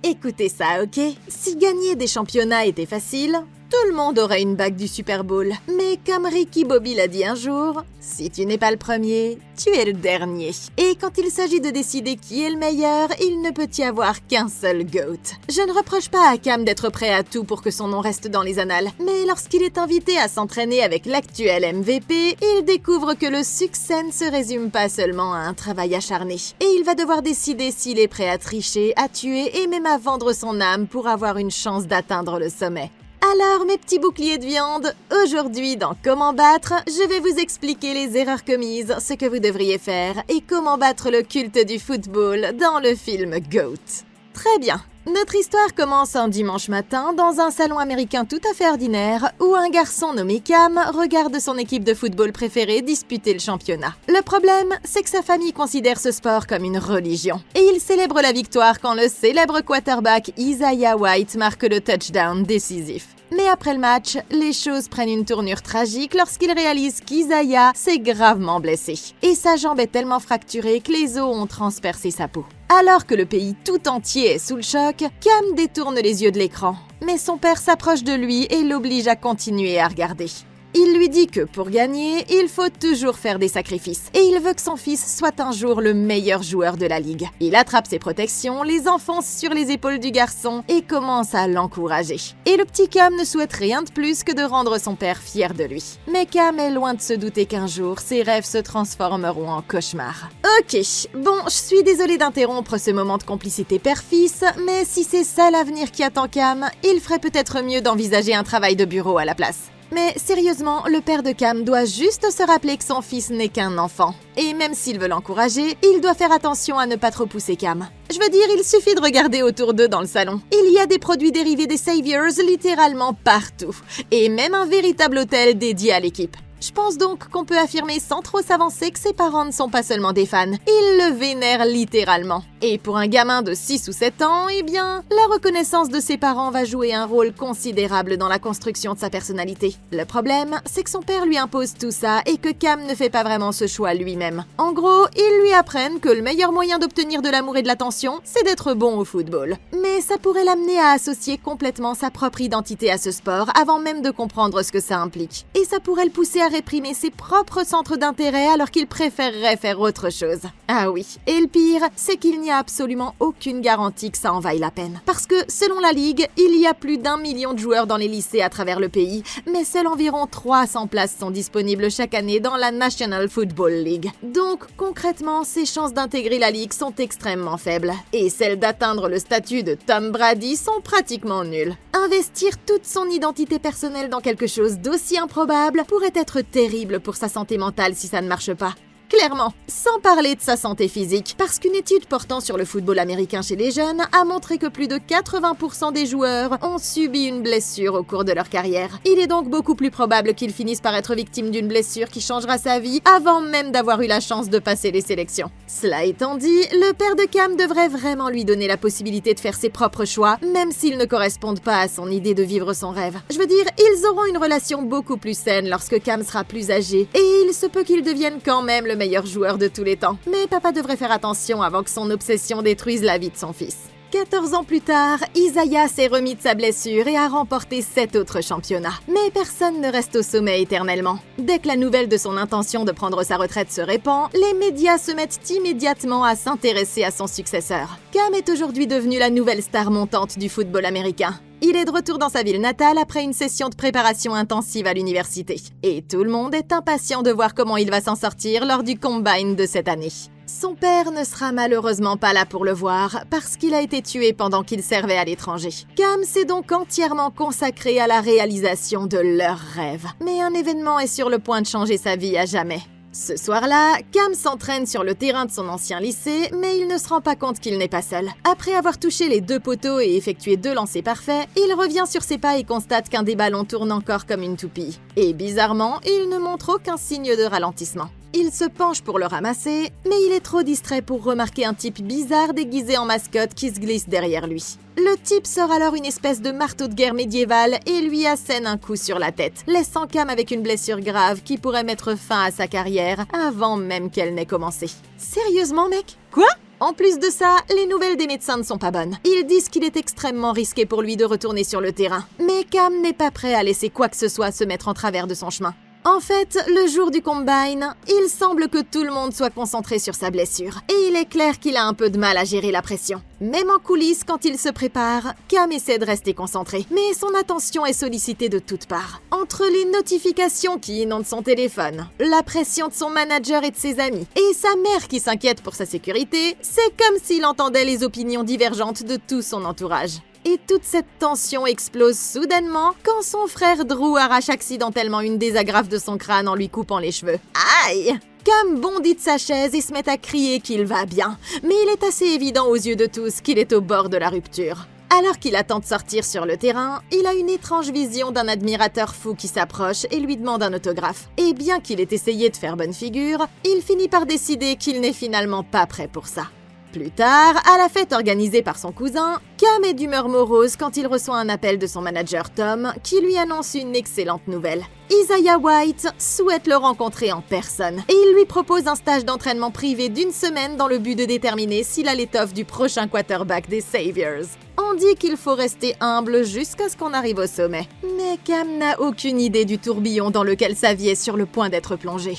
Écoutez ça, ok? Si gagner des championnats était facile, tout le monde aurait une bague du Super Bowl. Mais comme Ricky Bobby l'a dit un jour, si tu n'es pas le premier, tu es le dernier. Et quand il s'agit de décider qui est le meilleur, il ne peut y avoir qu'un seul GOAT. Je ne reproche pas à Cam d'être prêt à tout pour que son nom reste dans les annales, mais lorsqu'il est invité à s'entraîner avec l'actuel MVP, il découvre que le succès ne se résume pas seulement à un travail acharné. Et il va devoir décider s'il est prêt à tricher, à tuer et même à vendre son âme pour avoir une chance d'atteindre le sommet. Alors, mes petits boucliers de viande, aujourd'hui dans Comment battre, je vais vous expliquer les erreurs commises, ce que vous devriez faire et comment battre le culte du football dans le film GOAT. Très bien. Notre histoire commence un dimanche matin dans un salon américain tout à fait ordinaire où un garçon nommé Cam regarde son équipe de football préférée disputer le championnat. Le problème, c'est que sa famille considère ce sport comme une religion. Et il célèbre la victoire quand le célèbre quarterback Isaiah White marque le touchdown décisif. Mais après le match, les choses prennent une tournure tragique lorsqu'il réalise qu'Isaiah s'est gravement blessé. Et sa jambe est tellement fracturée que les os ont transpercé sa peau. Alors que le pays tout entier est sous le choc, Cam détourne les yeux de l'écran. Mais son père s'approche de lui et l'oblige à continuer à regarder. Il lui dit que pour gagner, il faut toujours faire des sacrifices. Et il veut que son fils soit un jour le meilleur joueur de la ligue. Il attrape ses protections, les enfonce sur les épaules du garçon et commence à l'encourager. Et le petit Cam ne souhaite rien de plus que de rendre son père fier de lui. Mais Cam est loin de se douter qu'un jour, ses rêves se transformeront en cauchemars. Ok, bon, je suis désolée d'interrompre ce moment de complicité père-fils, mais si c'est ça l'avenir qui attend Cam, il ferait peut-être mieux d'envisager un travail de bureau à la place. Mais sérieusement, le père de Cam doit juste se rappeler que son fils n'est qu'un enfant. Et même s'il veut l'encourager, il doit faire attention à ne pas trop pousser Cam. Je veux dire, il suffit de regarder autour d'eux dans le salon. Il y a des produits dérivés des Saviors littéralement partout. Et même un véritable hôtel dédié à l'équipe. Je pense donc qu'on peut affirmer sans trop s'avancer que ses parents ne sont pas seulement des fans, ils le vénèrent littéralement. Et pour un gamin de 6 ou 7 ans, eh bien, la reconnaissance de ses parents va jouer un rôle considérable dans la construction de sa personnalité. Le problème, c'est que son père lui impose tout ça et que Cam ne fait pas vraiment ce choix lui-même. En gros, ils lui apprennent que le meilleur moyen d'obtenir de l'amour et de l'attention, c'est d'être bon au football. Mais ça pourrait l'amener à associer complètement sa propre identité à ce sport avant même de comprendre ce que ça implique. Et ça pourrait le pousser à réprimer ses propres centres d'intérêt alors qu'il préférerait faire autre chose. Ah oui, et le pire, c'est qu'il n'y a absolument aucune garantie que ça en vaille la peine. Parce que, selon la Ligue, il y a plus d'1 million de joueurs dans les lycées à travers le pays, mais seuls environ 300 places sont disponibles chaque année dans la National Football League. Donc, concrètement, ses chances d'intégrer la Ligue sont extrêmement faibles. Et celles d'atteindre le statut de Tom Brady sont pratiquement nulles. Investir toute son identité personnelle dans quelque chose d'aussi improbable pourrait être terrible pour sa santé mentale si ça ne marche pas. Clairement, sans parler de sa santé physique, parce qu'une étude portant sur le football américain chez les jeunes a montré que plus de 80% des joueurs ont subi une blessure au cours de leur carrière. Il est donc beaucoup plus probable qu'ils finissent par être victimes d'une blessure qui changera sa vie avant même d'avoir eu la chance de passer les sélections. Cela étant dit, le père de Cam devrait vraiment lui donner la possibilité de faire ses propres choix, même s'ils ne correspondent pas à son idée de vivre son rêve. Je veux dire, ils auront une relation beaucoup plus saine lorsque Cam sera plus âgé, et il se peut qu'il devienne quand même le meilleur joueur de tous les temps. Mais papa devrait faire attention avant que son obsession détruise la vie de son fils. 14 ans plus tard, Isaiah s'est remis de sa blessure et a remporté 7 autres championnats. Mais personne ne reste au sommet éternellement. Dès que la nouvelle de son intention de prendre sa retraite se répand, les médias se mettent immédiatement à s'intéresser à son successeur. Cam est aujourd'hui devenu la nouvelle star montante du football américain. Il est de retour dans sa ville natale après une session de préparation intensive à l'université. Et tout le monde est impatient de voir comment il va s'en sortir lors du Combine de cette année. Son père ne sera malheureusement pas là pour le voir parce qu'il a été tué pendant qu'il servait à l'étranger. Cam s'est donc entièrement consacré à la réalisation de leur rêve. Mais un événement est sur le point de changer sa vie à jamais. Ce soir-là, Cam s'entraîne sur le terrain de son ancien lycée, mais il ne se rend pas compte qu'il n'est pas seul. Après avoir touché les 2 poteaux et effectué 2 lancers parfaits, il revient sur ses pas et constate qu'un des ballons tourne encore comme une toupie. Et bizarrement, il ne montre aucun signe de ralentissement. Il se penche pour le ramasser, mais il est trop distrait pour remarquer un type bizarre déguisé en mascotte qui se glisse derrière lui. Le type sort alors une espèce de marteau de guerre médiéval et lui assène un coup sur la tête, laissant Cam avec une blessure grave qui pourrait mettre fin à sa carrière avant même qu'elle n'ait commencé. Sérieusement, mec? Quoi? En plus de ça, les nouvelles des médecins ne sont pas bonnes. Ils disent qu'il est extrêmement risqué pour lui de retourner sur le terrain. Mais Cam n'est pas prêt à laisser quoi que ce soit se mettre en travers de son chemin. En fait, le jour du combine, il semble que tout le monde soit concentré sur sa blessure. Et il est clair qu'il a un peu de mal à gérer la pression. Même en coulisses, quand il se prépare, Cam essaie de rester concentré. Mais son attention est sollicitée de toutes parts. Entre les notifications qui inondent son téléphone, la pression de son manager et de ses amis, et sa mère qui s'inquiète pour sa sécurité, c'est comme s'il entendait les opinions divergentes de tout son entourage. Et toute cette tension explose soudainement quand son frère Drew arrache accidentellement une des agrafes de son crâne en lui coupant les cheveux. Aïe! Cam bondit de sa chaise et se met à crier qu'il va bien, mais il est assez évident aux yeux de tous qu'il est au bord de la rupture. Alors qu'il attend de sortir sur le terrain, il a une étrange vision d'un admirateur fou qui s'approche et lui demande un autographe. Et bien qu'il ait essayé de faire bonne figure, il finit par décider qu'il n'est finalement pas prêt pour ça. Plus tard, à la fête organisée par son cousin, Cam est d'humeur morose quand il reçoit un appel de son manager Tom qui lui annonce une excellente nouvelle. Isaiah White souhaite le rencontrer en personne et il lui propose un stage d'entraînement privé d'1 semaine dans le but de déterminer s'il a l'étoffe du prochain quarterback des Saviors. On dit qu'il faut rester humble jusqu'à ce qu'on arrive au sommet. Mais Cam n'a aucune idée du tourbillon dans lequel sa vie est sur le point d'être plongée.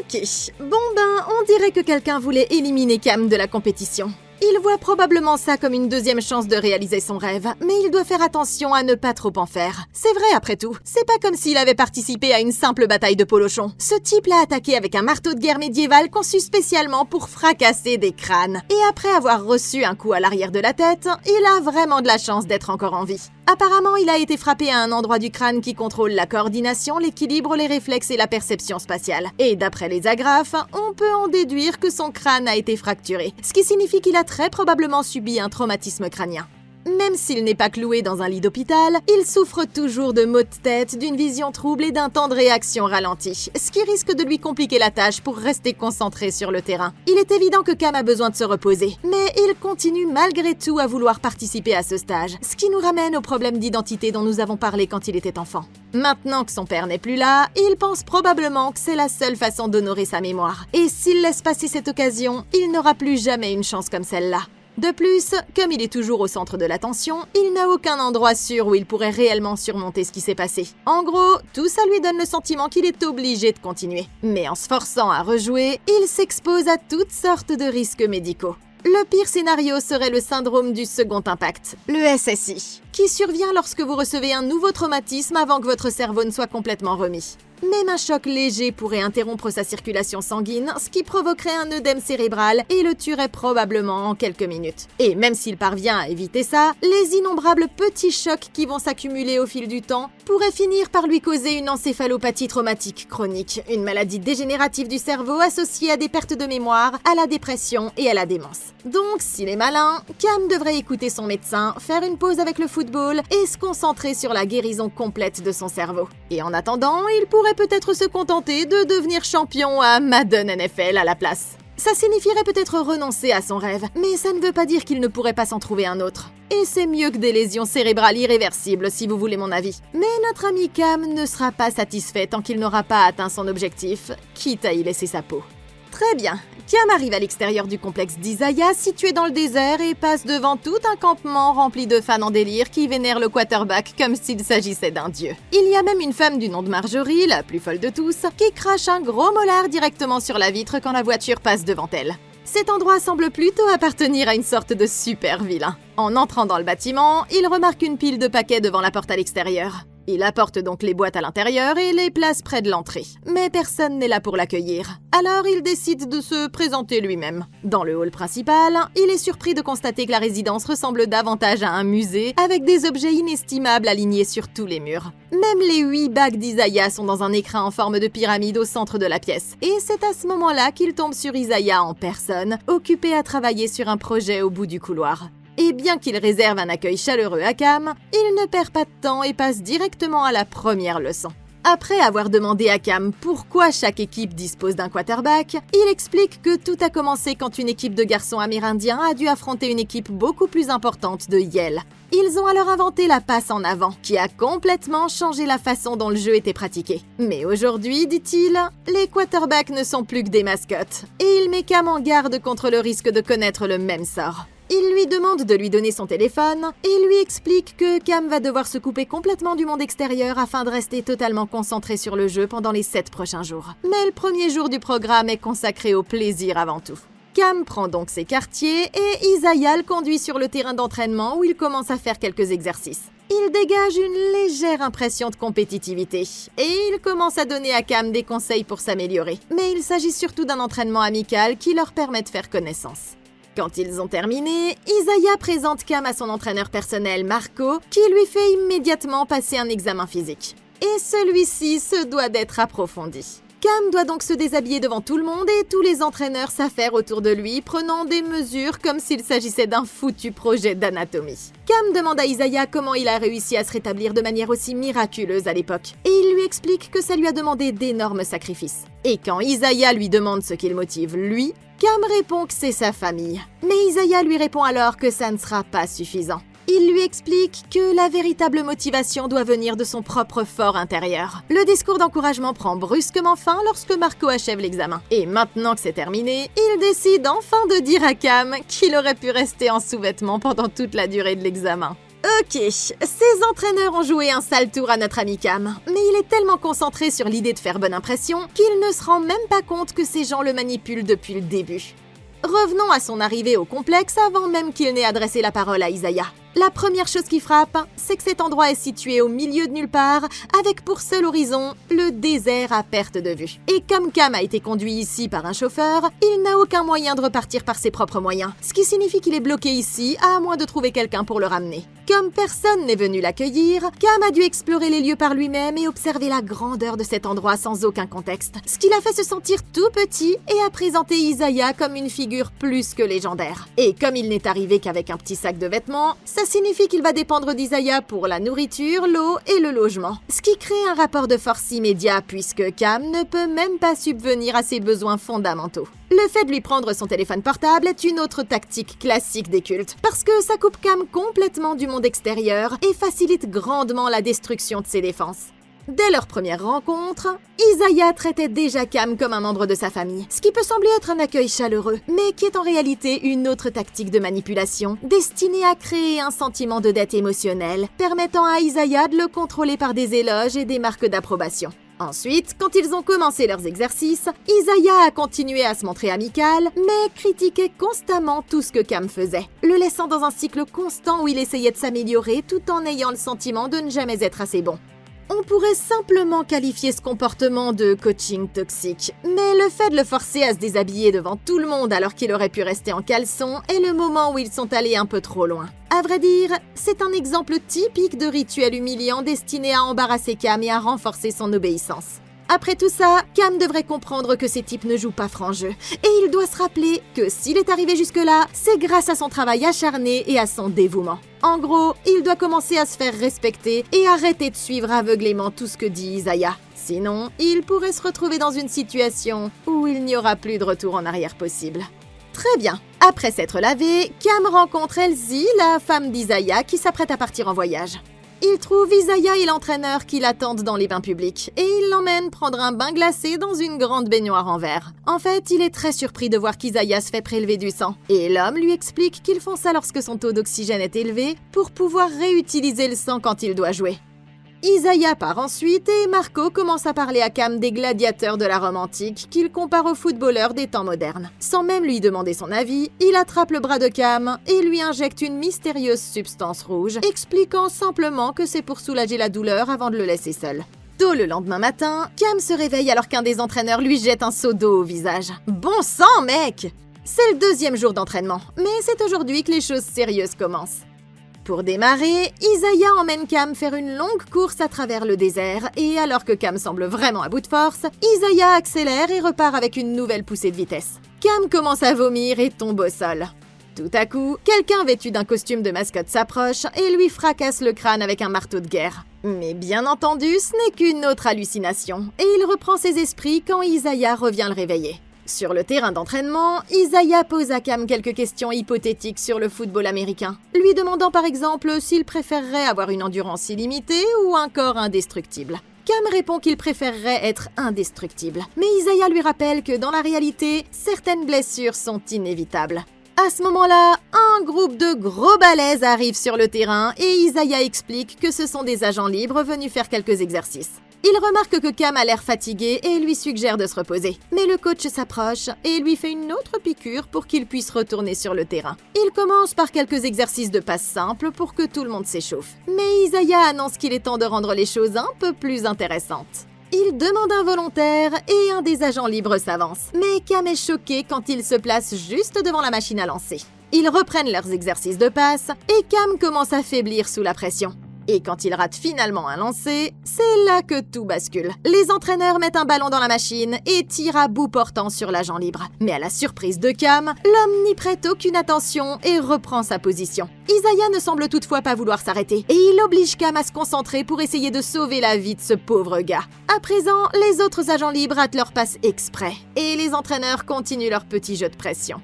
Ok, on dirait que quelqu'un voulait éliminer Cam de la compétition. Il voit probablement ça comme une deuxième chance de réaliser son rêve, mais il doit faire attention à ne pas trop en faire. C'est vrai après tout, c'est pas comme s'il avait participé à une simple bataille de polochon. Ce type l'a attaqué avec un marteau de guerre médiéval conçu spécialement pour fracasser des crânes. Et après avoir reçu un coup à l'arrière de la tête, il a vraiment de la chance d'être encore en vie. Apparemment, il a été frappé à un endroit du crâne qui contrôle la coordination, l'équilibre, les réflexes et la perception spatiale. Et d'après les agrafes, on peut en déduire que son crâne a été fracturé, ce qui signifie qu'il a très probablement subi un traumatisme crânien. Même s'il n'est pas cloué dans un lit d'hôpital, il souffre toujours de maux de tête, d'une vision trouble et d'un temps de réaction ralenti, ce qui risque de lui compliquer la tâche pour rester concentré sur le terrain. Il est évident que Cam a besoin de se reposer, mais il continue malgré tout à vouloir participer à ce stage, ce qui nous ramène au problème d'identité dont nous avons parlé quand il était enfant. Maintenant que son père n'est plus là, il pense probablement que c'est la seule façon d'honorer sa mémoire. Et s'il laisse passer cette occasion, il n'aura plus jamais une chance comme celle-là. De plus, comme il est toujours au centre de l'attention, il n'a aucun endroit sûr où il pourrait réellement surmonter ce qui s'est passé. En gros, tout ça lui donne le sentiment qu'il est obligé de continuer. Mais en se forçant à rejouer, il s'expose à toutes sortes de risques médicaux. Le pire scénario serait le syndrome du second impact, le SSI, qui survient lorsque vous recevez un nouveau traumatisme avant que votre cerveau ne soit complètement remis. Même un choc léger pourrait interrompre sa circulation sanguine, ce qui provoquerait un œdème cérébral et le tuerait probablement en quelques minutes. Et même s'il parvient à éviter ça, les innombrables petits chocs qui vont s'accumuler au fil du temps pourraient finir par lui causer une encéphalopathie traumatique chronique, une maladie dégénérative du cerveau associée à des pertes de mémoire, à la dépression et à la démence. Donc, s'il est malin, Cam devrait écouter son médecin, faire une pause avec le football et se concentrer sur la guérison complète de son cerveau. Et en attendant, il pourrait peut-être se contenter de devenir champion à Madden NFL à la place. Ça signifierait peut-être renoncer à son rêve, mais ça ne veut pas dire qu'il ne pourrait pas s'en trouver un autre. Et c'est mieux que des lésions cérébrales irréversibles, si vous voulez mon avis. Mais notre ami Cam ne sera pas satisfait tant qu'il n'aura pas atteint son objectif, quitte à y laisser sa peau. Très bien, Cam arrive à l'extérieur du complexe d'Isaiah, situé dans le désert, et passe devant tout un campement rempli de fans en délire qui vénèrent le quarterback comme s'il s'agissait d'un dieu. Il y a même une femme du nom de Marjorie, la plus folle de tous, qui crache un gros molar directement sur la vitre quand la voiture passe devant elle. Cet endroit semble plutôt appartenir à une sorte de super vilain. En entrant dans le bâtiment, il remarque une pile de paquets devant la porte à l'extérieur. Il apporte donc les boîtes à l'intérieur et les place près de l'entrée. Mais personne n'est là pour l'accueillir. Alors il décide de se présenter lui-même. Dans le hall principal, il est surpris de constater que la résidence ressemble davantage à un musée, avec des objets inestimables alignés sur tous les murs. Même les 8 bagues d'Isaiah sont dans un écrin en forme de pyramide au centre de la pièce. Et c'est à ce moment-là qu'il tombe sur Isaiah en personne, occupé à travailler sur un projet au bout du couloir. Et bien qu'il réserve un accueil chaleureux à Cam, il ne perd pas de temps et passe directement à la première leçon. Après avoir demandé à Cam pourquoi chaque équipe dispose d'un quarterback, il explique que tout a commencé quand une équipe de garçons amérindiens a dû affronter une équipe beaucoup plus importante de Yale. Ils ont alors inventé la passe en avant, qui a complètement changé la façon dont le jeu était pratiqué. Mais aujourd'hui, dit-il, les quarterbacks ne sont plus que des mascottes, et il met Cam en garde contre le risque de connaître le même sort. Il lui demande de lui donner son téléphone et lui explique que Cam va devoir se couper complètement du monde extérieur afin de rester totalement concentré sur le jeu pendant les 7 prochains jours. Mais le premier jour du programme est consacré au plaisir avant tout. Cam prend donc ses quartiers et Isaiah le conduit sur le terrain d'entraînement où il commence à faire quelques exercices. Il dégage une légère impression de compétitivité et il commence à donner à Cam des conseils pour s'améliorer. Mais il s'agit surtout d'un entraînement amical qui leur permet de faire connaissance. Quand ils ont terminé, Isaiah présente Cam à son entraîneur personnel Marco, qui lui fait immédiatement passer un examen physique. Et celui-ci se doit d'être approfondi. Cam doit donc se déshabiller devant tout le monde et tous les entraîneurs s'affairent autour de lui, prenant des mesures comme s'il s'agissait d'un foutu projet d'anatomie. Cam demande à Isaiah comment il a réussi à se rétablir de manière aussi miraculeuse à l'époque, et il lui explique que ça lui a demandé d'énormes sacrifices. Et quand Isaiah lui demande ce qui le motive, lui, Cam répond que c'est sa famille. Mais Isaiah lui répond alors que ça ne sera pas suffisant. Il lui explique que la véritable motivation doit venir de son propre fort intérieur. Le discours d'encouragement prend brusquement fin lorsque Marco achève l'examen. Et maintenant que c'est terminé, il décide enfin de dire à Cam qu'il aurait pu rester en sous-vêtements pendant toute la durée de l'examen. Ok, ces entraîneurs ont joué un sale tour à notre ami Cam, mais il est tellement concentré sur l'idée de faire bonne impression qu'il ne se rend même pas compte que ces gens le manipulent depuis le début. Revenons à son arrivée au complexe avant même qu'il n'ait adressé la parole à Isaiah. La première chose qui frappe, c'est que cet endroit est situé au milieu de nulle part, avec pour seul horizon le désert à perte de vue. Et comme Cam a été conduit ici par un chauffeur, il n'a aucun moyen de repartir par ses propres moyens, ce qui signifie qu'il est bloqué ici, à moins de trouver quelqu'un pour le ramener. Comme personne n'est venu l'accueillir, Cam a dû explorer les lieux par lui-même et observer la grandeur de cet endroit sans aucun contexte, ce qui l'a fait se sentir tout petit et a présenté Isaiah comme une figure plus que légendaire. Et comme il n'est arrivé qu'avec un petit sac de vêtements, ça signifie qu'il va dépendre d'Isaiah pour la nourriture, l'eau et le logement. Ce qui crée un rapport de force immédiat puisque Cam ne peut même pas subvenir à ses besoins fondamentaux. Le fait de lui prendre son téléphone portable est une autre tactique classique des cultes, parce que ça coupe Cam complètement du monde extérieur et facilite grandement la destruction de ses défenses. Dès leur première rencontre, Isaiah traitait déjà Cam comme un membre de sa famille, ce qui peut sembler être un accueil chaleureux, mais qui est en réalité une autre tactique de manipulation, destinée à créer un sentiment de dette émotionnelle, permettant à Isaiah de le contrôler par des éloges et des marques d'approbation. Ensuite, quand ils ont commencé leurs exercices, Isaiah a continué à se montrer amical, mais critiquait constamment tout ce que Cam faisait, le laissant dans un cycle constant où il essayait de s'améliorer tout en ayant le sentiment de ne jamais être assez bon. On pourrait simplement qualifier ce comportement de coaching toxique, mais le fait de le forcer à se déshabiller devant tout le monde alors qu'il aurait pu rester en caleçon est le moment où ils sont allés un peu trop loin. À vrai dire, c'est un exemple typique de rituel humiliant destiné à embarrasser Cam et à renforcer son obéissance. Après tout ça, Cam devrait comprendre que ces types ne jouent pas franc jeu, et il doit se rappeler que s'il est arrivé jusque-là, c'est grâce à son travail acharné et à son dévouement. En gros, il doit commencer à se faire respecter et arrêter de suivre aveuglément tout ce que dit Isaiah. Sinon, il pourrait se retrouver dans une situation où il n'y aura plus de retour en arrière possible. Très bien. Après s'être lavé, Cam rencontre Elsie, la femme d'Isaiah, qui s'apprête à partir en voyage. Il trouve Isaiah et l'entraîneur qui l'attendent dans les bains publics et il l'emmène prendre un bain glacé dans une grande baignoire en verre. En fait, il est très surpris de voir qu'Isaiah se fait prélever du sang et l'homme lui explique qu'ils font ça lorsque son taux d'oxygène est élevé pour pouvoir réutiliser le sang quand il doit jouer. Isaiah part ensuite et Marco commence à parler à Cam des gladiateurs de la Rome antique qu'il compare aux footballeurs des temps modernes. Sans même lui demander son avis, il attrape le bras de Cam et lui injecte une mystérieuse substance rouge, expliquant simplement que c'est pour soulager la douleur avant de le laisser seul. Tôt le lendemain matin, Cam se réveille alors qu'un des entraîneurs lui jette un seau d'eau au visage. Bon sang, mec! C'est le 2e jour d'entraînement, mais c'est aujourd'hui que les choses sérieuses commencent. Pour démarrer, Isaiah emmène Cam faire une longue course à travers le désert et alors que Cam semble vraiment à bout de force, Isaiah accélère et repart avec une nouvelle poussée de vitesse. Cam commence à vomir et tombe au sol. Tout à coup, quelqu'un vêtu d'un costume de mascotte s'approche et lui fracasse le crâne avec un marteau de guerre. Mais bien entendu, ce n'est qu'une autre hallucination, et il reprend ses esprits quand Isaiah revient le réveiller. Sur le terrain d'entraînement, Isaiah pose à Cam quelques questions hypothétiques sur le football américain, lui demandant par exemple s'il préférerait avoir une endurance illimitée ou un corps indestructible. Cam répond qu'il préférerait être indestructible, mais Isaiah lui rappelle que dans la réalité, certaines blessures sont inévitables. À ce moment-là, un groupe de gros balèzes arrive sur le terrain et Isaiah explique que ce sont des agents libres venus faire quelques exercices. Il remarque que Cam a l'air fatigué et lui suggère de se reposer. Mais le coach s'approche et lui fait une autre piqûre pour qu'il puisse retourner sur le terrain. Il commence par quelques exercices de passe simples pour que tout le monde s'échauffe. Mais Isaiah annonce qu'il est temps de rendre les choses un peu plus intéressantes. Il demande un volontaire et un des agents libres s'avance. Mais Cam est choqué quand il se place juste devant la machine à lancer. Ils reprennent leurs exercices de passe et Cam commence à faiblir sous la pression. Et quand il rate finalement un lancer, c'est là que tout bascule. Les entraîneurs mettent un ballon dans la machine et tirent à bout portant sur l'agent libre. Mais à la surprise de Cam, l'homme n'y prête aucune attention et reprend sa position. Isaiah ne semble toutefois pas vouloir s'arrêter et il oblige Cam à se concentrer pour essayer de sauver la vie de ce pauvre gars. À présent, les autres agents libres ratent leur passe exprès et les entraîneurs continuent leur petit jeu de pression.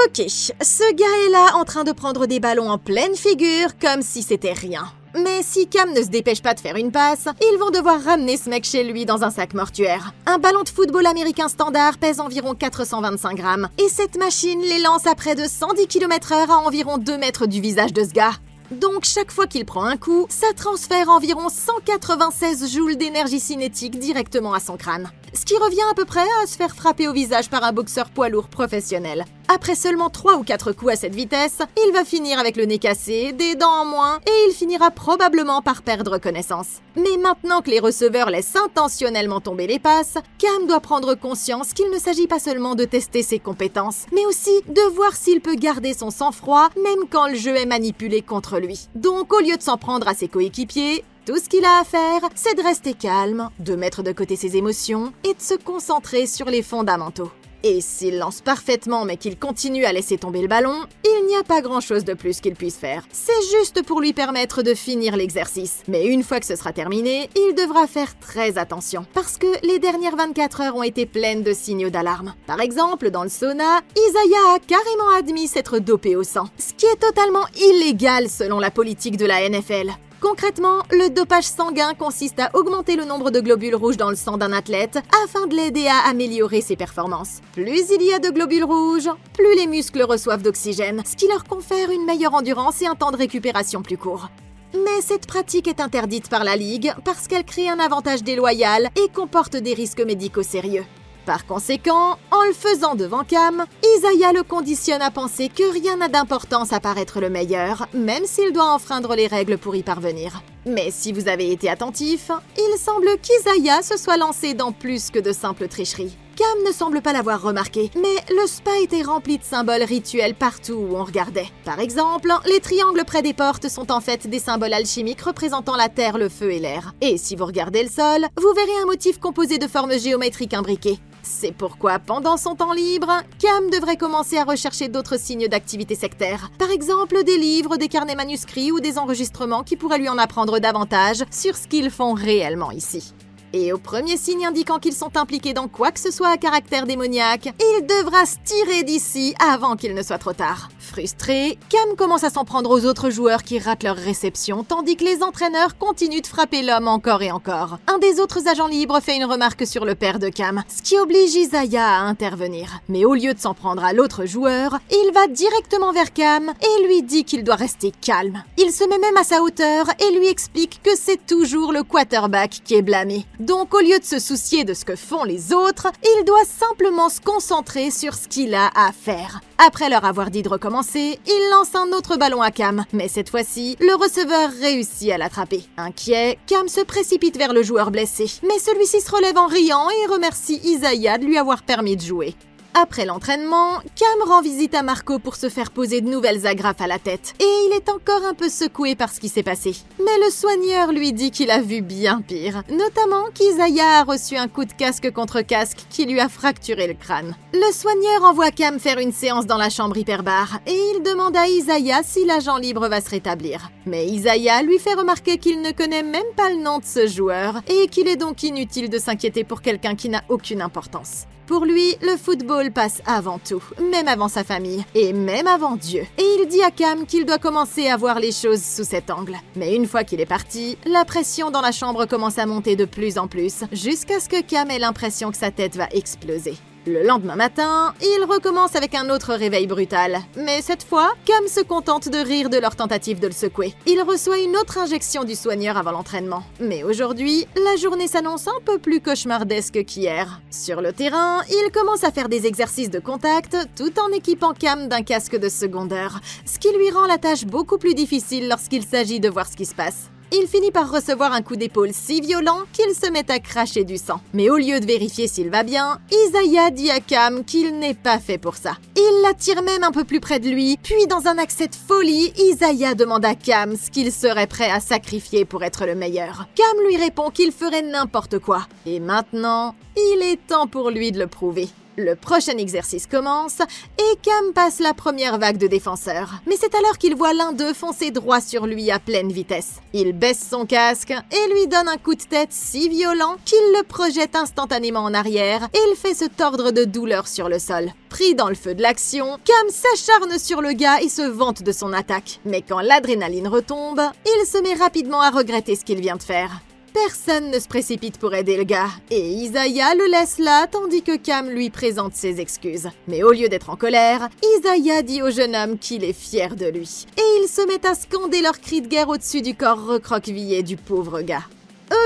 Ok, ce gars est là en train de prendre des ballons en pleine figure comme si c'était rien. Mais si Cam ne se dépêche pas de faire une passe, ils vont devoir ramener ce mec chez lui dans un sac mortuaire. Un ballon de football américain standard pèse environ 425 grammes, et cette machine les lance à près de 110 km/h à environ 2 mètres du visage de ce gars. Donc chaque fois qu'il prend un coup, ça transfère environ 196 joules d'énergie cinétique directement à son crâne. Ce qui revient à peu près à se faire frapper au visage par un boxeur poids lourd professionnel. Après seulement 3 ou 4 coups à cette vitesse, il va finir avec le nez cassé, des dents en moins, et il finira probablement par perdre connaissance. Mais maintenant que les receveurs laissent intentionnellement tomber les passes, Cam doit prendre conscience qu'il ne s'agit pas seulement de tester ses compétences, mais aussi de voir s'il peut garder son sang-froid même quand le jeu est manipulé contre lui. Donc au lieu de s'en prendre à ses coéquipiers, tout ce qu'il a à faire, c'est de rester calme, de mettre de côté ses émotions et de se concentrer sur les fondamentaux. Et s'il lance parfaitement mais qu'il continue à laisser tomber le ballon, il n'y a pas grand-chose de plus qu'il puisse faire. C'est juste pour lui permettre de finir l'exercice. Mais une fois que ce sera terminé, il devra faire très attention. Parce que les dernières 24 heures ont été pleines de signaux d'alarme. Par exemple, dans le sauna, Isaiah a carrément admis s'être dopé au sang. Ce qui est totalement illégal selon la politique de la NFL. Concrètement, le dopage sanguin consiste à augmenter le nombre de globules rouges dans le sang d'un athlète afin de l'aider à améliorer ses performances. Plus il y a de globules rouges, plus les muscles reçoivent d'oxygène, ce qui leur confère une meilleure endurance et un temps de récupération plus court. Mais cette pratique est interdite par la Ligue parce qu'elle crée un avantage déloyal et comporte des risques médicaux sérieux. Par conséquent, en le faisant devant Cam, Isaiah le conditionne à penser que rien n'a d'importance à paraître le meilleur, même s'il doit enfreindre les règles pour y parvenir. Mais si vous avez été attentif, il semble qu'Isaiah se soit lancé dans plus que de simples tricheries. Cam ne semble pas l'avoir remarqué, mais le spa était rempli de symboles rituels partout où on regardait. Par exemple, les triangles près des portes sont en fait des symboles alchimiques représentant la terre, le feu et l'air. Et si vous regardez le sol, vous verrez un motif composé de formes géométriques imbriquées. C'est pourquoi, pendant son temps libre, Cam devrait commencer à rechercher d'autres signes d'activité sectaire. Par exemple, des livres, des carnets manuscrits ou des enregistrements qui pourraient lui en apprendre davantage sur ce qu'ils font réellement ici. Et au premier signe indiquant qu'ils sont impliqués dans quoi que ce soit à caractère démoniaque, il devra se tirer d'ici avant qu'il ne soit trop tard. Frustré, Cam commence à s'en prendre aux autres joueurs qui ratent leur réception, tandis que les entraîneurs continuent de frapper l'homme encore et encore. Un des autres agents libres fait une remarque sur le père de Cam, ce qui oblige Isaiah à intervenir. Mais au lieu de s'en prendre à l'autre joueur, il va directement vers Cam et lui dit qu'il doit rester calme. Il se met même à sa hauteur et lui explique que c'est toujours le quarterback qui est blâmé. Donc au lieu de se soucier de ce que font les autres, il doit simplement se concentrer sur ce qu'il a à faire. Après leur avoir dit de recommencer, il lance un autre ballon à Cam, mais cette fois-ci, le receveur réussit à l'attraper. Inquiet, Cam se précipite vers le joueur blessé, mais celui-ci se relève en riant et remercie Isaiah de lui avoir permis de jouer. Après l'entraînement, Cam rend visite à Marco pour se faire poser de nouvelles agrafes à la tête. Et il est encore un peu secoué par ce qui s'est passé. Mais le soigneur lui dit qu'il a vu bien pire. Notamment qu'Isaiah a reçu un coup de casque contre casque qui lui a fracturé le crâne. Le soigneur envoie Cam faire une séance dans la chambre hyperbare et il demande à Isaiah si l'agent libre va se rétablir. Mais Isaiah lui fait remarquer qu'il ne connaît même pas le nom de ce joueur et qu'il est donc inutile de s'inquiéter pour quelqu'un qui n'a aucune importance. Pour lui, le football passe avant tout, même avant sa famille, et même avant Dieu. Et il dit à Cam qu'il doit commencer à voir les choses sous cet angle. Mais une fois qu'il est parti, la pression dans la chambre commence à monter de plus en plus, jusqu'à ce que Cam ait l'impression que sa tête va exploser. Le lendemain matin, il recommence avec un autre réveil brutal. Mais cette fois, Cam se contente de rire de leur tentative de le secouer. Il reçoit une autre injection du soigneur avant l'entraînement. Mais aujourd'hui, la journée s'annonce un peu plus cauchemardesque qu'hier. Sur le terrain, il commence à faire des exercices de contact tout en équipant Cam d'un casque de secondeur, ce qui lui rend la tâche beaucoup plus difficile lorsqu'il s'agit de voir ce qui se passe. Il finit par recevoir un coup d'épaule si violent qu'il se met à cracher du sang. Mais au lieu de vérifier s'il va bien, Isaiah dit à Cam qu'il n'est pas fait pour ça. Il l'attire même un peu plus près de lui, puis dans un accès de folie, Isaiah demande à Cam ce qu'il serait prêt à sacrifier pour être le meilleur. Cam lui répond qu'il ferait n'importe quoi. Et maintenant, il est temps pour lui de le prouver. Le prochain exercice commence et Cam passe la première vague de défenseurs. Mais c'est alors qu'il voit l'un d'eux foncer droit sur lui à pleine vitesse. Il baisse son casque et lui donne un coup de tête si violent qu'il le projette instantanément en arrière et il fait se tordre de douleur sur le sol. Pris dans le feu de l'action, Cam s'acharne sur le gars et se vante de son attaque. Mais quand l'adrénaline retombe, il se met rapidement à regretter ce qu'il vient de faire. Personne ne se précipite pour aider le gars, et Isaiah le laisse là tandis que Cam lui présente ses excuses. Mais au lieu d'être en colère, Isaiah dit au jeune homme qu'il est fier de lui. Et ils se mettent à scander leurs cris de guerre au-dessus du corps recroquevillé du pauvre gars.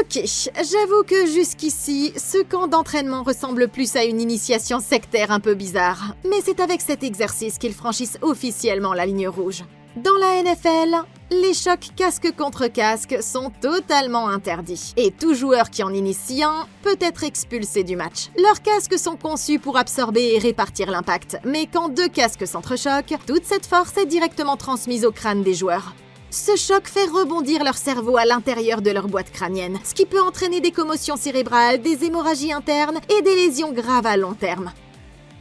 Ok, j'avoue que jusqu'ici, ce camp d'entraînement ressemble plus à une initiation sectaire un peu bizarre. Mais c'est avec cet exercice qu'ils franchissent officiellement la ligne rouge. Dans la NFL, les chocs casque contre casque sont totalement interdits. Et tout joueur qui en initie un peut être expulsé du match. Leurs casques sont conçus pour absorber et répartir l'impact. Mais quand deux casques s'entrechoquent, toute cette force est directement transmise au crâne des joueurs. Ce choc fait rebondir leur cerveau à l'intérieur de leur boîte crânienne, ce qui peut entraîner des commotions cérébrales, des hémorragies internes et des lésions graves à long terme.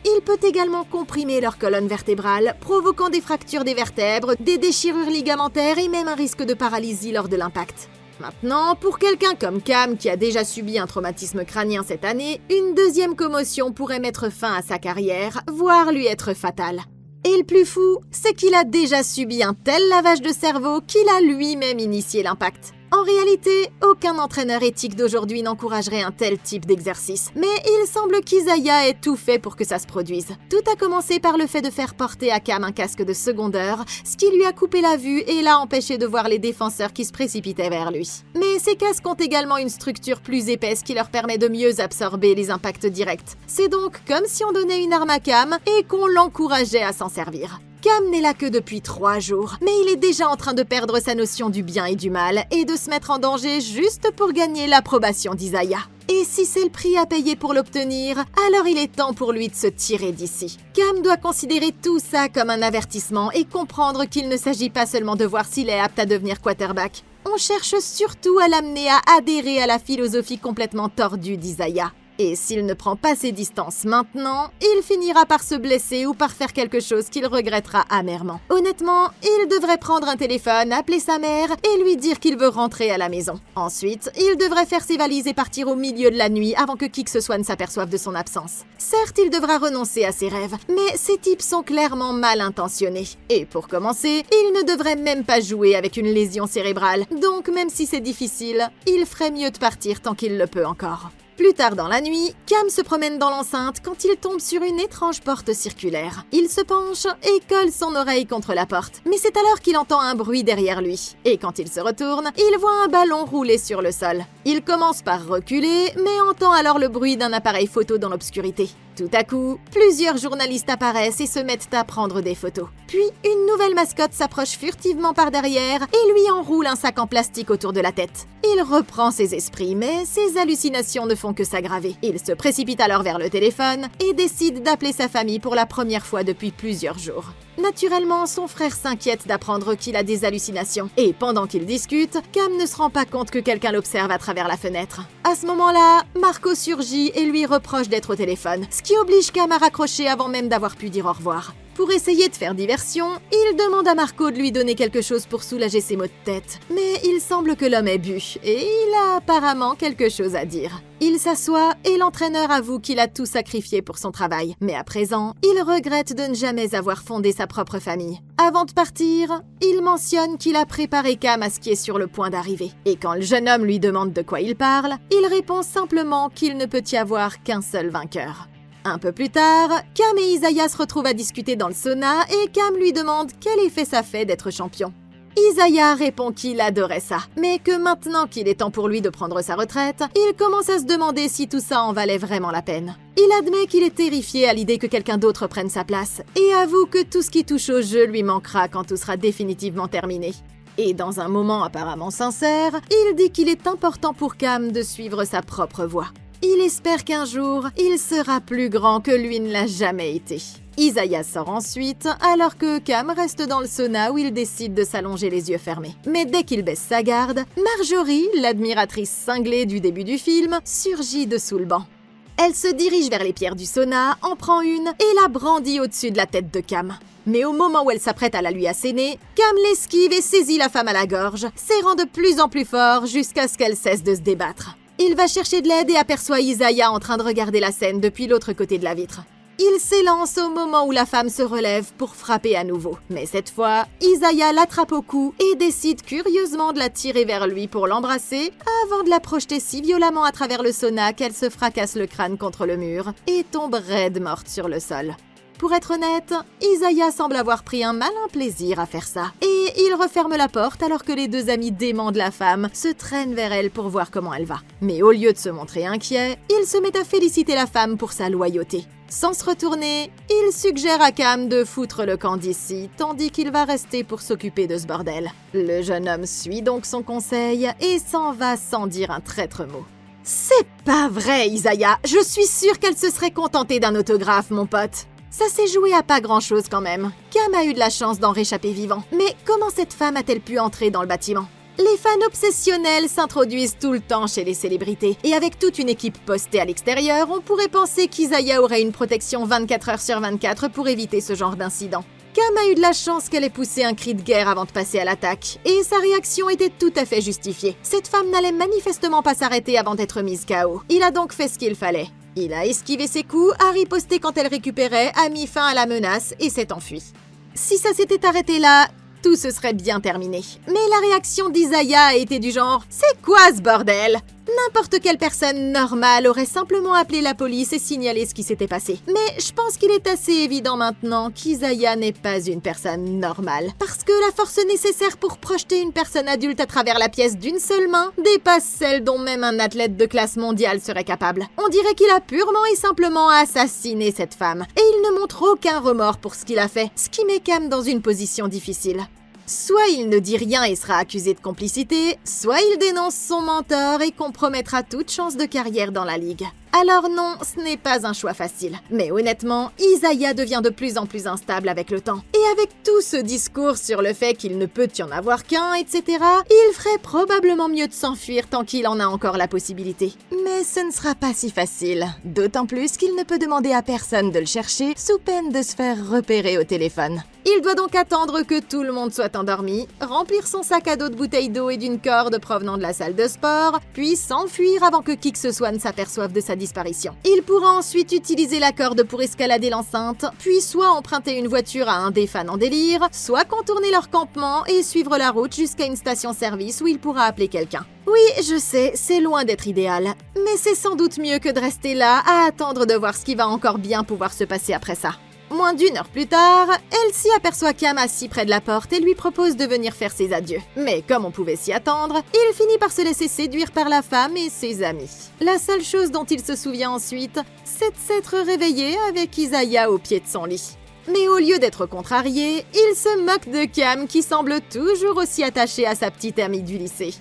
Il peut également comprimer leur colonne vertébrale, provoquant des fractures des vertèbres, des déchirures ligamentaires et même un risque de paralysie lors de l'impact. Maintenant, pour quelqu'un comme Cam qui a déjà subi un traumatisme crânien cette année, une deuxième commotion pourrait mettre fin à sa carrière, voire lui être fatale. Et le plus fou, c'est qu'il a déjà subi un tel lavage de cerveau qu'il a lui-même initié l'impact. En réalité, aucun entraîneur éthique d'aujourd'hui n'encouragerait un tel type d'exercice. Mais il semble qu'Isaiah ait tout fait pour que ça se produise. Tout a commencé par le fait de faire porter à Cam un casque de secondeur, ce qui lui a coupé la vue et l'a empêché de voir les défenseurs qui se précipitaient vers lui. Mais ces casques ont également une structure plus épaisse qui leur permet de mieux absorber les impacts directs. C'est donc comme si on donnait une arme à Cam et qu'on l'encourageait à s'en servir. Cam n'est là que depuis 3 jours, mais il est déjà en train de perdre sa notion du bien et du mal et de se mettre en danger juste pour gagner l'approbation d'Isaiah. Et si c'est le prix à payer pour l'obtenir, alors il est temps pour lui de se tirer d'ici. Cam doit considérer tout ça comme un avertissement et comprendre qu'il ne s'agit pas seulement de voir s'il est apte à devenir quarterback. On cherche surtout à l'amener à adhérer à la philosophie complètement tordue d'Isaiah. Et s'il ne prend pas ses distances maintenant, il finira par se blesser ou par faire quelque chose qu'il regrettera amèrement. Honnêtement, il devrait prendre un téléphone, appeler sa mère et lui dire qu'il veut rentrer à la maison. Ensuite, il devrait faire ses valises et partir au milieu de la nuit avant que qui que ce soit ne s'aperçoive de son absence. Certes, il devra renoncer à ses rêves, mais ces types sont clairement mal intentionnés. Et pour commencer, il ne devrait même pas jouer avec une lésion cérébrale. Donc même si c'est difficile, il ferait mieux de partir tant qu'il le peut encore. Plus tard dans la nuit, Cam se promène dans l'enceinte quand il tombe sur une étrange porte circulaire. Il se penche et colle son oreille contre la porte. Mais c'est alors qu'il entend un bruit derrière lui. Et quand il se retourne, il voit un ballon rouler sur le sol. Il commence par reculer, mais entend alors le bruit d'un appareil photo dans l'obscurité. Tout à coup, plusieurs journalistes apparaissent et se mettent à prendre des photos. Puis, une nouvelle mascotte s'approche furtivement par derrière et lui enroule un sac en plastique autour de la tête. Il reprend ses esprits, mais ses hallucinations ne font que s'aggraver. Il se précipite alors vers le téléphone et décide d'appeler sa famille pour la première fois depuis plusieurs jours. Naturellement, son frère s'inquiète d'apprendre qu'il a des hallucinations. Et pendant qu'ils discutent, Cam ne se rend pas compte que quelqu'un l'observe à travers la fenêtre. À ce moment-là, Marco surgit et lui reproche d'être au téléphone, ce qui oblige Cam à raccrocher avant même d'avoir pu dire au revoir. Pour essayer de faire diversion, il demande à Marco de lui donner quelque chose pour soulager ses maux de tête. Mais il semble que l'homme ait bu, et il a apparemment quelque chose à dire. Il s'assoit et l'entraîneur avoue qu'il a tout sacrifié pour son travail. Mais à présent, il regrette de ne jamais avoir fondé sa propre famille. Avant de partir, il mentionne qu'il a préparé Cam à ce qui est sur le point d'arriver. Et quand le jeune homme lui demande de quoi il parle, il répond simplement qu'il ne peut y avoir qu'un seul vainqueur. Un peu plus tard, Cam et Isaiah se retrouvent à discuter dans le sauna et Cam lui demande quel effet ça fait d'être champion. Isaiah répond qu'il adorait ça, mais que maintenant qu'il est temps pour lui de prendre sa retraite, il commence à se demander si tout ça en valait vraiment la peine. Il admet qu'il est terrifié à l'idée que quelqu'un d'autre prenne sa place et avoue que tout ce qui touche au jeu lui manquera quand tout sera définitivement terminé. Et dans un moment apparemment sincère, il dit qu'il est important pour Cam de suivre sa propre voie. Il espère qu'un jour, il sera plus grand que lui ne l'a jamais été. Isaiah sort ensuite, alors que Cam reste dans le sauna où il décide de s'allonger les yeux fermés. Mais dès qu'il baisse sa garde, Marjorie, l'admiratrice cinglée du début du film, surgit de sous le banc. Elle se dirige vers les pierres du sauna, en prend une et la brandit au-dessus de la tête de Cam. Mais au moment où elle s'apprête à la lui asséner, Cam l'esquive et saisit la femme à la gorge, serrant de plus en plus fort jusqu'à ce qu'elle cesse de se débattre. Il va chercher de l'aide et aperçoit Isaiah en train de regarder la scène depuis l'autre côté de la vitre. Il s'élance au moment où la femme se relève pour frapper à nouveau. Mais cette fois, Isaiah l'attrape au cou et décide curieusement de la tirer vers lui pour l'embrasser avant de la projeter si violemment à travers le sauna qu'elle se fracasse le crâne contre le mur et tombe raide morte sur le sol. Pour être honnête, Isaiah semble avoir pris un malin plaisir à faire ça. Et il referme la porte alors que les deux amis déments de la femme se traînent vers elle pour voir comment elle va. Mais au lieu de se montrer inquiet, il se met à féliciter la femme pour sa loyauté. Sans se retourner, il suggère à Cam de foutre le camp d'ici, tandis qu'il va rester pour s'occuper de ce bordel. Le jeune homme suit donc son conseil et s'en va sans dire un traître mot. C'est pas vrai, Isaiah! Je suis sûre qu'elle se serait contentée d'un autographe, mon pote! Ça s'est joué à pas grand-chose quand même. Cam a eu de la chance d'en réchapper vivant. Mais comment cette femme a-t-elle pu entrer dans le bâtiment? Les fans obsessionnels s'introduisent tout le temps chez les célébrités. Et avec toute une équipe postée à l'extérieur, on pourrait penser qu'Isaiah aurait une protection 24 heures sur 24 pour éviter ce genre d'incident. Cam a eu de la chance qu'elle ait poussé un cri de guerre avant de passer à l'attaque. Et sa réaction était tout à fait justifiée. Cette femme n'allait manifestement pas s'arrêter avant d'être mise KO. Il a donc fait ce qu'il fallait. Il a esquivé ses coups, a riposté quand elle récupérait, a mis fin à la menace et s'est enfui. Si ça s'était arrêté là, tout se serait bien terminé. Mais la réaction d'Isaiah a été du genre « C'est quoi ce bordel ?» N'importe quelle personne normale aurait simplement appelé la police et signalé ce qui s'était passé. Mais je pense qu'il est assez évident maintenant qu'Isaiah n'est pas une personne normale. Parce que la force nécessaire pour projeter une personne adulte à travers la pièce d'une seule main dépasse celle dont même un athlète de classe mondiale serait capable. On dirait qu'il a purement et simplement assassiné cette femme. Et il ne montre aucun remords pour ce qu'il a fait, ce qui met Cam dans une position difficile. Soit il ne dit rien et sera accusé de complicité, soit il dénonce son mentor et compromettra toute chance de carrière dans la ligue. Alors non, ce n'est pas un choix facile. Mais honnêtement, Isaiah devient de plus en plus instable avec le temps. Et avec tout ce discours sur le fait qu'il ne peut y en avoir qu'un, etc., il ferait probablement mieux de s'enfuir tant qu'il en a encore la possibilité. Mais ce ne sera pas si facile. D'autant plus qu'il ne peut demander à personne de le chercher sous peine de se faire repérer au téléphone. Il doit donc attendre que tout le monde soit endormi, remplir son sac à dos de bouteilles d'eau et d'une corde provenant de la salle de sport, puis s'enfuir avant que qui que ce soit ne s'aperçoive de sa disparition. Il pourra ensuite utiliser la corde pour escalader l'enceinte, puis soit emprunter une voiture à un des fans en délire, soit contourner leur campement et suivre la route jusqu'à une station-service où il pourra appeler quelqu'un. Oui, je sais, c'est loin d'être idéal, mais c'est sans doute mieux que de rester là à attendre de voir ce qui va encore bien pouvoir se passer après ça. Moins d'une heure plus tard, Elsie aperçoit Cam assis près de la porte et lui propose de venir faire ses adieux. Mais comme on pouvait s'y attendre, il finit par se laisser séduire par la femme et ses amis. La seule chose dont il se souvient ensuite, c'est de s'être réveillé avec Isaiah au pied de son lit. Mais au lieu d'être contrarié, il se moque de Cam qui semble toujours aussi attaché à sa petite amie du lycée.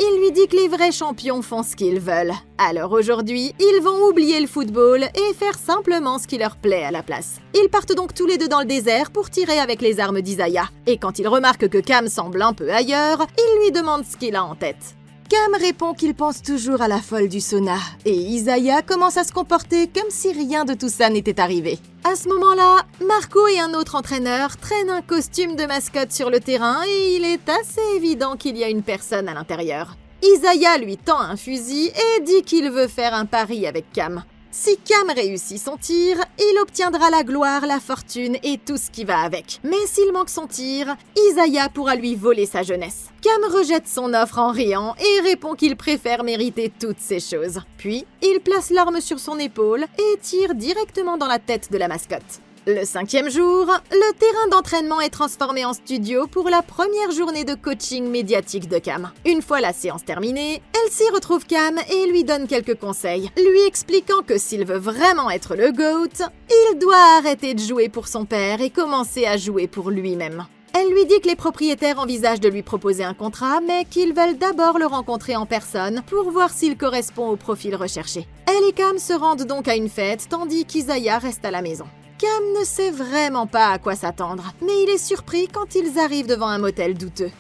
Il lui dit que les vrais champions font ce qu'ils veulent. Alors aujourd'hui, ils vont oublier le football et faire simplement ce qui leur plaît à la place. Ils partent donc tous les deux dans le désert pour tirer avec les armes d'Isaiah. Et quand il remarque que Cam semble un peu ailleurs, il lui demande ce qu'il a en tête. Cam répond qu'il pense toujours à la folle du sauna, et Isaiah commence à se comporter comme si rien de tout ça n'était arrivé. À ce moment-là, Marco et un autre entraîneur traînent un costume de mascotte sur le terrain et il est assez évident qu'il y a une personne à l'intérieur. Isaiah lui tend un fusil et dit qu'il veut faire un pari avec Cam. Si Cam réussit son tir, il obtiendra la gloire, la fortune et tout ce qui va avec. Mais s'il manque son tir, Isaiah pourra lui voler sa jeunesse. Cam rejette son offre en riant et répond qu'il préfère mériter toutes ces choses. Puis, il place l'arme sur son épaule et tire directement dans la tête de la mascotte. Le 5e jour, le terrain d'entraînement est transformé en studio pour la première journée de coaching médiatique de Cam. Une fois la séance terminée, Elsie retrouve Cam et lui donne quelques conseils, lui expliquant que s'il veut vraiment être le GOAT, il doit arrêter de jouer pour son père et commencer à jouer pour lui-même. Elle lui dit que les propriétaires envisagent de lui proposer un contrat, mais qu'ils veulent d'abord le rencontrer en personne pour voir s'il correspond au profil recherché. Elle et Cam se rendent donc à une fête, tandis qu'Isaiah reste à la maison. Cam ne sait vraiment pas à quoi s'attendre, mais il est surpris quand ils arrivent devant un motel douteux.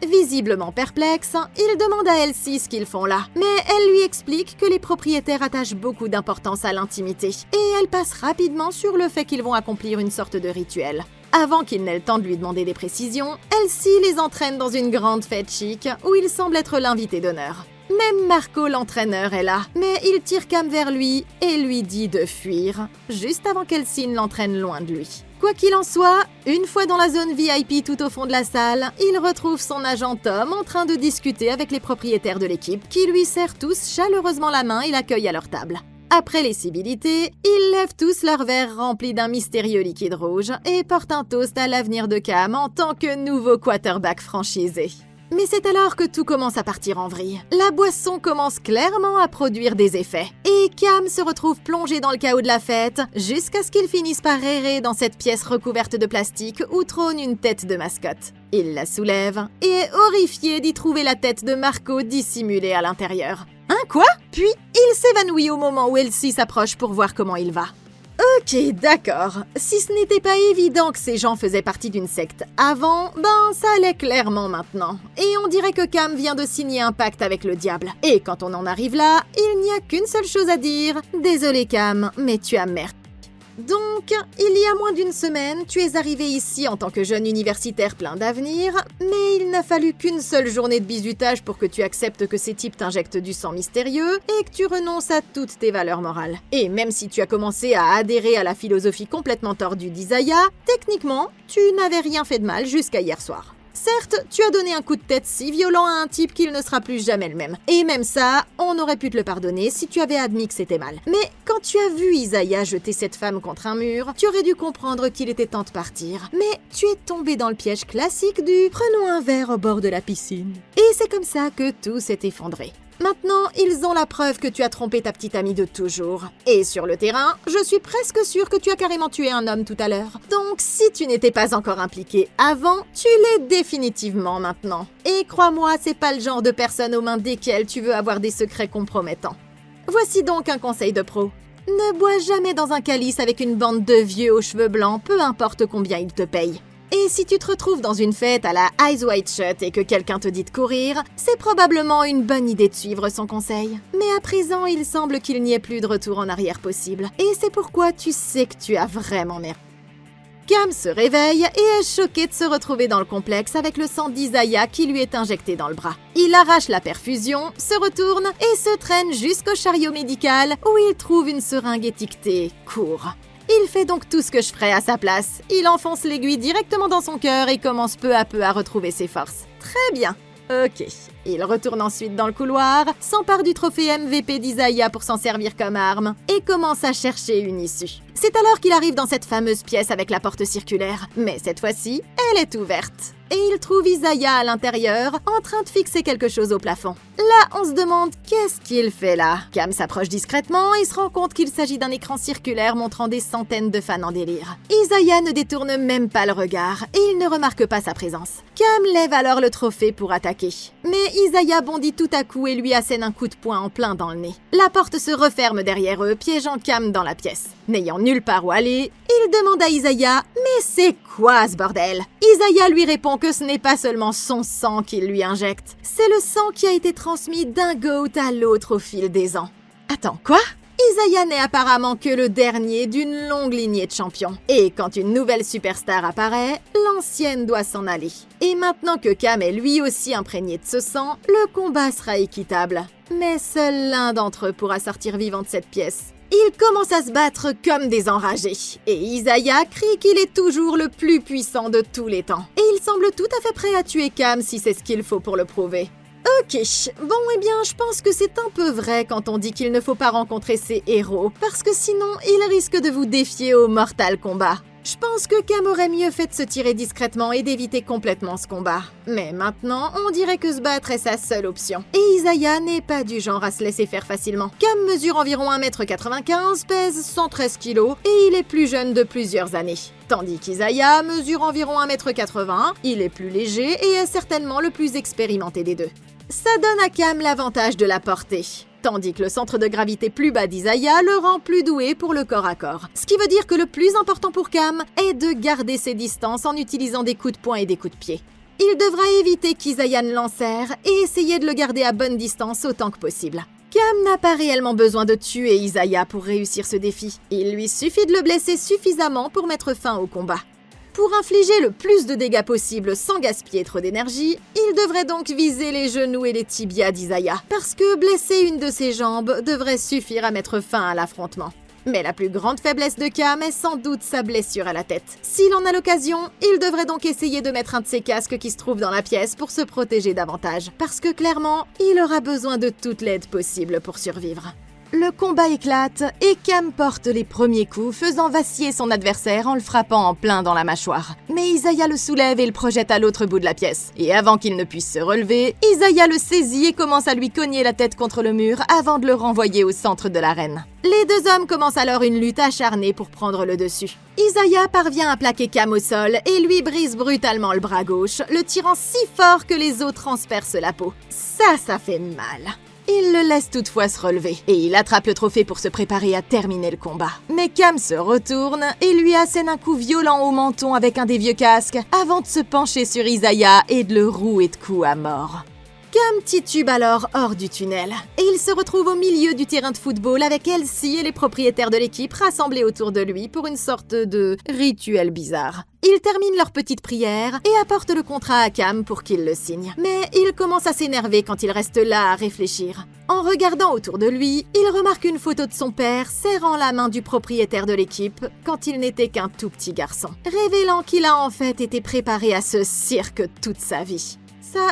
Visiblement perplexe, il demande à Elsie ce qu'ils font là, mais elle lui explique que les propriétaires attachent beaucoup d'importance à l'intimité, et elle passe rapidement sur le fait qu'ils vont accomplir une sorte de rituel. Avant qu'il n'ait le temps de lui demander des précisions, Elsie les entraîne dans une grande fête chic où il semble être l'invité d'honneur. Même Marco, l'entraîneur, est là, mais il tire Cam vers lui et lui dit de fuir, juste avant qu'Elsie ne l'entraîne loin de lui. Quoi qu'il en soit, une fois dans la zone VIP tout au fond de la salle, il retrouve son agent Tom en train de discuter avec les propriétaires de l'équipe qui lui serrent tous chaleureusement la main et l'accueillent à leur table. Après les civilités, ils lèvent tous leurs verres remplis d'un mystérieux liquide rouge et portent un toast à l'avenir de Cam en tant que nouveau quarterback franchisé. Mais c'est alors que tout commence à partir en vrille. La boisson commence clairement à produire des effets. Et Cam se retrouve plongé dans le chaos de la fête, jusqu'à ce qu'il finisse par errer dans cette pièce recouverte de plastique où trône une tête de mascotte. Il la soulève et est horrifié d'y trouver la tête de Marco dissimulée à l'intérieur. Hein, quoi? Puis, il s'évanouit au moment où Elsie s'approche pour voir comment il va. Ok, d'accord. Si ce n'était pas évident que ces gens faisaient partie d'une secte avant, ça allait clairement maintenant. Et on dirait que Cam vient de signer un pacte avec le diable. Et quand on en arrive là, il n'y a qu'une seule chose à dire. Désolé Cam, mais tu as merdé. Donc, il y a moins d'une semaine, tu es arrivé ici en tant que jeune universitaire plein d'avenir, mais il n'a fallu qu'une seule journée de bizutage pour que tu acceptes que ces types t'injectent du sang mystérieux et que tu renonces à toutes tes valeurs morales. Et même si tu as commencé à adhérer à la philosophie complètement tordue d'Isaiah, techniquement, tu n'avais rien fait de mal jusqu'à hier soir. Certes, tu as donné un coup de tête si violent à un type qu'il ne sera plus jamais le même. Et même ça, on aurait pu te le pardonner si tu avais admis que c'était mal. Mais quand tu as vu Isaiah jeter cette femme contre un mur, tu aurais dû comprendre qu'il était temps de partir. Mais tu es tombé dans le piège classique du « prenons un verre au bord de la piscine ». Et c'est comme ça que tout s'est effondré. Maintenant, ils ont la preuve que tu as trompé ta petite amie de toujours. Et sur le terrain, je suis presque sûre que tu as carrément tué un homme tout à l'heure. Donc, si tu n'étais pas encore impliqué avant, tu l'es définitivement maintenant. Et crois-moi, c'est pas le genre de personne aux mains desquelles tu veux avoir des secrets compromettants. Voici donc un conseil de pro. Ne bois jamais dans un calice avec une bande de vieux aux cheveux blancs, peu importe combien ils te payent. Et si tu te retrouves dans une fête à la Eyes Wide Shut et que quelqu'un te dit de courir, c'est probablement une bonne idée de suivre son conseil. Mais à présent, il semble qu'il n'y ait plus de retour en arrière possible. Et c'est pourquoi tu sais que tu as vraiment merdé. Cam se réveille et est choqué de se retrouver dans le complexe avec le sang d'Isaiah qui lui est injecté dans le bras. Il arrache la perfusion, se retourne et se traîne jusqu'au chariot médical où il trouve une seringue étiquetée « Cours ». Il fait donc tout ce que je ferais à sa place. Il enfonce l'aiguille directement dans son cœur et commence peu à peu à retrouver ses forces. Très bien. Ok, il retourne ensuite dans le couloir, s'empare du trophée MVP d'Isaiah pour s'en servir comme arme et commence à chercher une issue. C'est alors qu'il arrive dans cette fameuse pièce avec la porte circulaire, mais cette fois-ci, elle est ouverte. Et il trouve Isaiah à l'intérieur, en train de fixer quelque chose au plafond. Là, on se demande qu'est-ce qu'il fait là. Cam s'approche discrètement et se rend compte qu'il s'agit d'un écran circulaire montrant des centaines de fans en délire. Isaiah ne détourne même pas le regard et il ne remarque pas sa présence. Cam lève alors le trophée pour attaquer. Mais Isaiah bondit tout à coup et lui assène un coup de poing en plein dans le nez. La porte se referme derrière eux, piégeant Cam dans la pièce. N'ayant nulle part où aller, il demande à Isaiah « Mais c'est quoi ce bordel ?» Isaiah lui répond que ce n'est pas seulement son sang qu'il lui injecte, c'est le sang qui a été transmis d'un GOAT à l'autre au fil des ans. Attends, quoi ? Isaiah n'est apparemment que le dernier d'une longue lignée de champions. Et quand une nouvelle superstar apparaît, l'ancienne doit s'en aller. Et maintenant que Cam est lui aussi imprégné de ce sang, le combat sera équitable. Mais seul l'un d'entre eux pourra sortir vivant de cette pièce. Ils commencent à se battre comme des enragés, et Isaiah crie qu'il est toujours le plus puissant de tous les temps. Et il semble tout à fait prêt à tuer Cam si c'est ce qu'il faut pour le prouver. Ok, bon eh bien je pense que c'est un peu vrai quand on dit qu'il ne faut pas rencontrer ses héros, parce que sinon il risque de vous défier au Mortal Kombat. Je pense que Cam aurait mieux fait de se tirer discrètement et d'éviter complètement ce combat. Mais maintenant, on dirait que se battre est sa seule option. Et Isaiah n'est pas du genre à se laisser faire facilement. Cam mesure environ 1m95, pèse 113 kg et il est plus jeune de plusieurs années. Tandis qu'Isaiah mesure environ 1m80, il est plus léger et est certainement le plus expérimenté des deux. Ça donne à Cam l'avantage de la portée. Tandis que le centre de gravité plus bas d'Isaiah le rend plus doué pour le corps à corps. Ce qui veut dire que le plus important pour Cam est de garder ses distances en utilisant des coups de poing et des coups de pied. Il devra éviter qu'Isaiah ne l'enserre et essayer de le garder à bonne distance autant que possible. Cam n'a pas réellement besoin de tuer Isaiah pour réussir ce défi. Il lui suffit de le blesser suffisamment pour mettre fin au combat. Pour infliger le plus de dégâts possible sans gaspiller trop d'énergie, il devrait donc viser les genoux et les tibias d'Isaiah, parce que blesser une de ses jambes devrait suffire à mettre fin à l'affrontement. Mais la plus grande faiblesse de Cam est sans doute sa blessure à la tête. S'il en a l'occasion, il devrait donc essayer de mettre un de ses casques qui se trouve dans la pièce pour se protéger davantage, parce que clairement, il aura besoin de toute l'aide possible pour survivre. Le combat éclate et Cam porte les premiers coups, faisant vaciller son adversaire en le frappant en plein dans la mâchoire. Mais Isaiah le soulève et le projette à l'autre bout de la pièce. Et avant qu'il ne puisse se relever, Isaiah le saisit et commence à lui cogner la tête contre le mur avant de le renvoyer au centre de l'arène. Les deux hommes commencent alors une lutte acharnée pour prendre le dessus. Isaiah parvient à plaquer Cam au sol et lui brise brutalement le bras gauche, le tirant si fort que les os transpercent la peau. Ça fait mal. Il le laisse toutefois se relever, et il attrape le trophée pour se préparer à terminer le combat. Mais Cam se retourne et lui assène un coup violent au menton avec un des vieux casques, avant de se pencher sur Isaiah et de le rouer de coups à mort. Cam titube alors hors du tunnel, et il se retrouve au milieu du terrain de football avec Elsie et les propriétaires de l'équipe rassemblés autour de lui pour une sorte de rituel bizarre. Ils terminent leur petite prière et apportent le contrat à Cam pour qu'il le signe. Mais il commence à s'énerver quand il reste là à réfléchir. En regardant autour de lui, il remarque une photo de son père serrant la main du propriétaire de l'équipe quand il n'était qu'un tout petit garçon, révélant qu'il a en fait été préparé à ce cirque toute sa vie.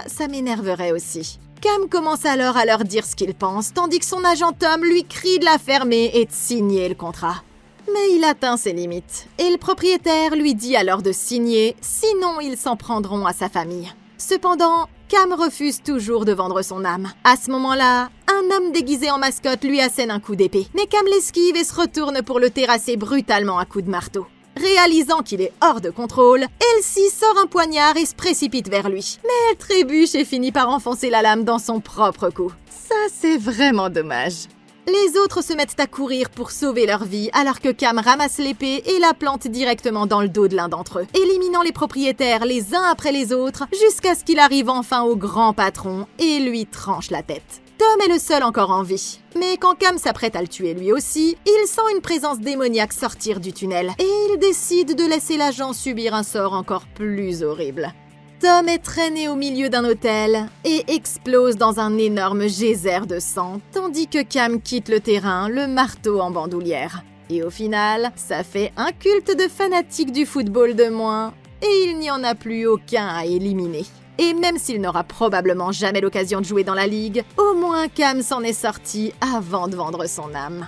Ça m'énerverait aussi. Cam commence alors à leur dire ce qu'il pense, tandis que son agent Tom lui crie de la fermer et de signer le contrat. Mais il atteint ses limites, et le propriétaire lui dit alors de signer, sinon ils s'en prendront à sa famille. Cependant, Cam refuse toujours de vendre son âme. À ce moment-là, un homme déguisé en mascotte lui assène un coup d'épée, mais Cam l'esquive et se retourne pour le terrasser brutalement à coups de marteau. Réalisant qu'il est hors de contrôle, Elsie sort un poignard et se précipite vers lui. Mais elle trébuche et finit par enfoncer la lame dans son propre cou. Ça, c'est vraiment dommage. Les autres se mettent à courir pour sauver leur vie, alors que Cam ramasse l'épée et la plante directement dans le dos de l'un d'entre eux, éliminant les propriétaires les uns après les autres, jusqu'à ce qu'il arrive enfin au grand patron et lui tranche la tête. Tom est le seul encore en vie. Mais quand Cam s'apprête à le tuer lui aussi, il sent une présence démoniaque sortir du tunnel et il décide de laisser l'agent subir un sort encore plus horrible. Tom est traîné au milieu d'un hôtel et explose dans un énorme geyser de sang, tandis que Cam quitte le terrain, le marteau en bandoulière. Et au final, ça fait un culte de fanatiques du football de moins, et il n'y en a plus aucun à éliminer. Et même s'il n'aura probablement jamais l'occasion de jouer dans la ligue, au moins Cam s'en est sorti avant de vendre son âme.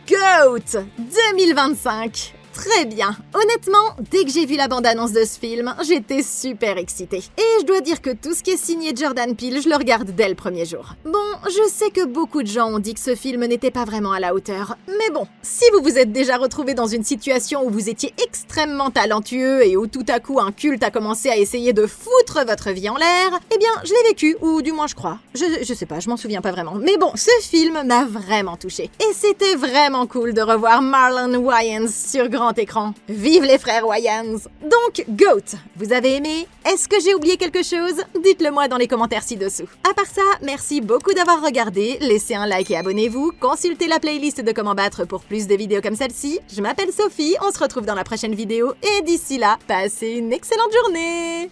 GOAT 2025. Très bien. Honnêtement, dès que j'ai vu la bande-annonce de ce film, j'étais super excitée. Et je dois dire que tout ce qui est signé Jordan Peele, je le regarde dès le premier jour. Bon, je sais que beaucoup de gens ont dit que ce film n'était pas vraiment à la hauteur. Mais bon, si vous vous êtes déjà retrouvé dans une situation où vous étiez extrêmement talentueux et où tout à coup un culte a commencé à essayer de foutre votre vie en l'air, eh bien, je l'ai vécu, ou du moins je crois. Je sais pas, je m'en souviens pas vraiment. Mais bon, ce film m'a vraiment touchée. Et c'était vraiment cool de revoir Marlon Wayans sur grand écran. Vive les frères Wayans! Donc, GOAT, vous avez aimé? Est-ce que j'ai oublié quelque chose? Dites-le moi dans les commentaires ci-dessous. À part ça, merci beaucoup d'avoir regardé, laissez un like et abonnez-vous, consultez la playlist de Comment battre pour plus de vidéos comme celle-ci. Je m'appelle Sophie, on se retrouve dans la prochaine vidéo et d'ici là, passez une excellente journée!